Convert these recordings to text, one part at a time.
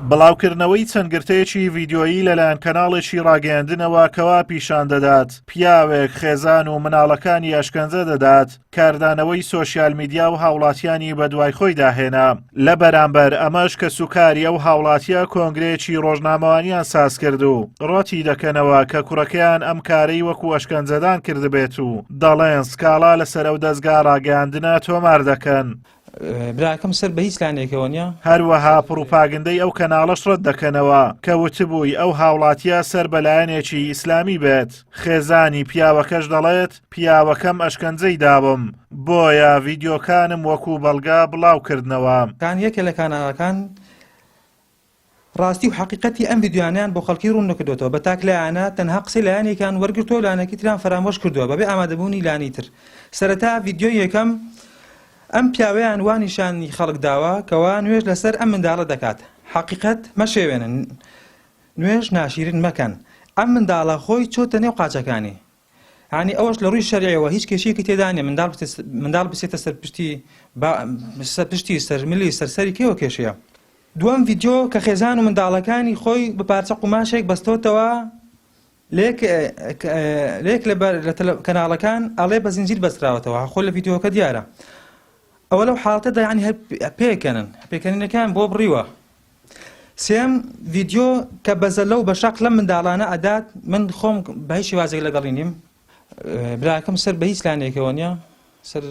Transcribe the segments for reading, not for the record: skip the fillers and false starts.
بڵاوکردنەوەی چەند گرتەیەکی ڤیدیۆیی لەلایەن کەناڵێکی ڕاگەیاندنەوە کەوا پیشان دەدات پیاوێک خێزان و مناڵەکانی ئەشکەنجە دەدات کاردانەوەی سۆشیال میدیا و هاوڵاتیانی بەدوای خۆی داهێنا لە بەرامبەر ئەمەش کە سوکاری ئەو هاوڵاتیە کۆنگرەیەکی ڕۆژنامەوانیان ساز کرد و ڕەتی دەکەنەوە کە کوڕەکەیان ئەم کارەی وەکو ئەشکەنجەدان کردبێت و دەڵێن سکاڵا لەسەر ئەو دەستگا ڕاگەیاندنە تۆمار دەکەن. براکەم سەر بە هیچ لانێکەوە نییە هەروەها پروپاگندەی ئەو کەناڵەش ڕەت دەکەنەوە کە وتبووی ئەو هاوڵاتیە سەر بەلایەنێکی ئیسلامی بێت خێزانی پیاوەکەش دەڵێت پیاوەکەم ئەشکەنجەی دابم بۆیە ڤیدیۆکانم وەکو بەڵگا بڵاوکردنەوە کان یەکێ لە کاناڵەکان ڕاستی و حقیقەتی ئەم ڤیدیۆیانیان بۆ خەڵکی ڕوون نەکردوێتەوە بە تاک لایەنە تەنها قسەی لایەنێکیان وەرگرتۆ لایەنێکی تریان فەرامۆش کردووە بەبێ ئامادەبوونی لانی تر سەرەتا ڤیدیۆی یەکەم ئەم پیاوەیان وانیشانی خەڵک داوە کەوا نوێژ لەسەر ئەم منداڵە دەکات حقیقەت مەشێوێنن نوێژ ناشیرن مەکەن ئەم منداڵە خۆی چۆتە نێو قاچەکانی ینی ئەوەش لە ڕووی شەریعەوە هیچ کێشەیەکی تێدا نیە منداڵ بچێتە سەر پشتی سەرملی سەرسەری کێوە کێشەیە دووەم ڤیدیۆ کە خێزان و منداڵەکانی خۆی بە پارچە قوماشێک بەستۆتەوە لێک لە کەناڵەکان ئەڵێ بە زنجیر بەستراوەتەوە خۆ لە ڤیدیۆکە دیارە ئەوە لەو حاڵەتەدا ینی پێکەنینەکان بۆ بڕیوە سێم ڤیدیۆ کە بەزە لەو بە شەق لەم منداڵانە ئەدات من خۆم بە هیچ شێوازێک لەگەڵی نیم براکەم سەر بە هیچ لانێکەوە نییە سەر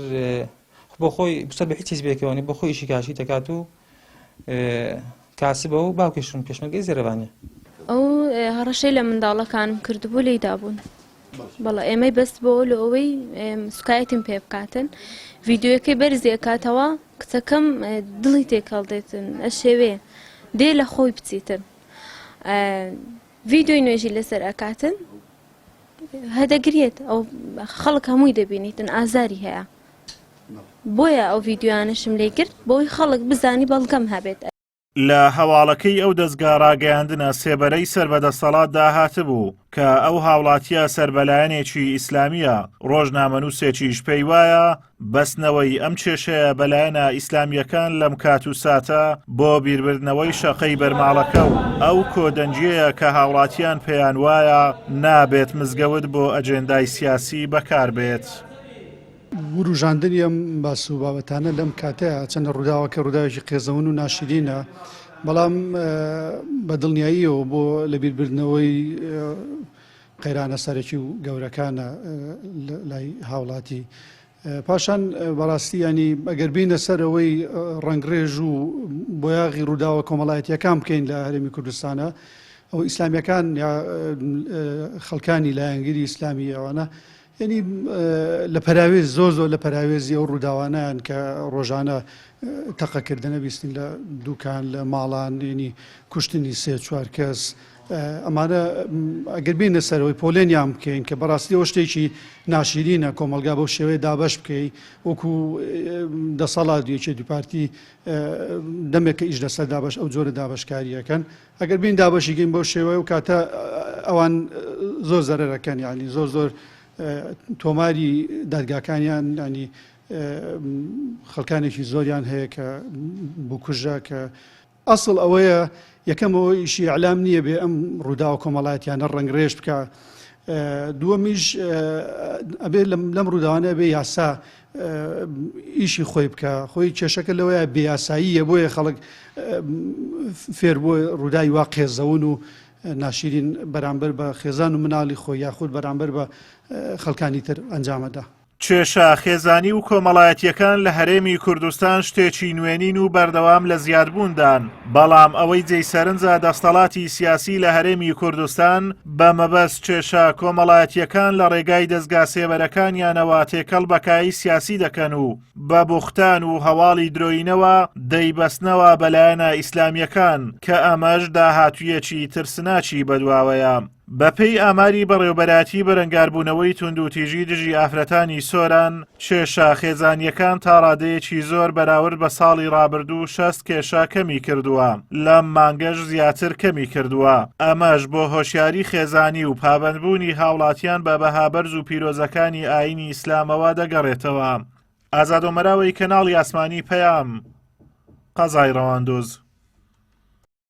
بۆ خۆی سەر بە هیچ حیزبێکەوە نیە بۆ خۆی ئیشی کاشی دەکات و کاسبە و باوکیشم پێشمەرگەی زێرەوانیە ئەو هەڕەشەی لە منداڵەکانم کردبوو لێیدا بوون بەڵێ ئێمەی بەست بۆ لە ئەوەی سوکایەتیم پێ بکاتن ڤیدیۆەکەی بەرزیەکاتەوە کچەکەم دڵی تێکەڵدێتن ئە شێوێ دێ لە خۆی بچیتن ڤیدیۆی نوێژی لەسەر ئەکاتن هەدەگرێت ئەو خەڵک هەمووی دەبینیتن ئازاری هەیە بۆیە ئەو ڤیدیۆیانشم لێ کرد بۆی خەڵک بزانی بەڵگەم هەبێت لە هەواڵەکەی ئەو دەستگا ڕاگەیاندنە سێبەرەی سەربەدەسەڵاتدا هاتبوو کە ئەو هاوڵاتیە سەربەلایەنێکی ئیسلامیە ڕۆژنامەنووسێکیش پێی وایە بەستنەوەی ئەم کێشەیە بەلایەنە ئیسلامیەکان لەم کات و ساتە بۆ بیربردنەوەی شەقەی بەرماڵەکە و ئەو کۆدەنجەیە کە هاوڵاتیان پێیان وایە نابێت مزگەوت بۆ ئەجێندای سیاسی بەکاربێت. وروژاندنی ئەم باس و بابەتانە لەم کاتەیە چەندە ڕووداوە کە ڕووداوێکی قێزەون و ناشرینە بەڵام بە دڵنیاییەوە بۆ لەبیربردنەوەی قەیرانە سەرەکی و گەورەکانە لای هاوڵاتی پاشان بەڕاستی ینی ئەگەر بینە سەر ئەوەی ڕنگڕێژ و بۆیاغی ڕووداوە کۆمەڵایەتیەکان بکەین لە هەرێمی کوردستانە ئەو ئیسلامیەکان یا خەڵکانی لایەنگیری ئیسلامی ئەوانە ینی لە پەراوێز زۆر لە پەراوێزی ئەو ڕووداوانیان کە ڕۆژانە تەقەکردنە بیستین لە دوکان لە ماڵان ینی کوشتنی سێ چوار کەس ئەمانە ئەگەر بینە سەرەوەی پۆلێنیان بکەین کە بەڕاستی ئەو شتێکی ناشرینە کۆمەلگا بەو شێوەیە دابەش بکەی وەکو دەسەڵات یەکێ دووپارتی دەمێکە ئیش لەسەر دابش ئەو جۆرە دابشکاریەکەن ئەگەر بین دابەشیگەین بەو شێوەیە و کاتە ئەوان زۆر زەرەرەکەن ینی زۆر تۆماری دادگاکانیان ینی خەڵکانێکی زۆریان هەیە کە بکوژە کە ئەسڵ ئەوەیە یەکەمەوە ئیشی ئەعلام نییە بێ ئەم ڕووداوە کۆمەڵایەتیانە ڕنگڕێژ بکە دووەمیش ئەبێ لەم ڕووداوانە بێ یاسا ئیشی خۆی بکە خۆی کێشەکە لەوەیە بێیاساییە بۆیە خەڵک فێر بۆ ڕووداوی وا قێزەون و ناشرین بەرامبەر بە خێزان و مناڵی خۆی یاخود بەرامبەر بە خەڵکانی تر ئەنجامەدا. کێشە خێزانی و کۆمەڵایەتیەکان لە هەرێمی کوردستان شتێکی نوێنین و بەردەوام لە زیادبووندان بەڵام ئەوەی جێی سەرنجە دەستەڵاتی سیاسی لە هەرێمی کوردستان بە مەبەست کێشە کۆمەڵایەتیەکان لە ڕێگای دەستگا سێبەرەکانیانەوە تێکەڵ بەکایی سیاسی دەکەن و بە بوختان و هەواڵی درۆینەوە دەیبەستنەوە بەلایەنە ئیسلامیەکان کە ئەمەش داهاتوویەکی ترسناکی بەدواوەیە. بەپێی ئاماری بەڕێوەبەراتی بەرەنگاربوونەوەی توندوتیژی دژی ئافرەتانی سۆران کێشە خێزانیەکان تا ڕادەیەکی زۆر بەراورد بە ساڵی ڕابردوو 6 کێشە کەمی کردووە لەم مانگەش زیاتر کەمی کردووە ئەمەش بۆ هۆشیاری خێزانی و پابەندبوونی هاوڵاتیان بە بەهابەرز و پیرۆزەکانی ئاینی ئیسلامەوە دەگەڕێتەوە. ئازادۆمەراوەی کەناڵی ئاسمانی پەیام قەزای ڕەواندۆز.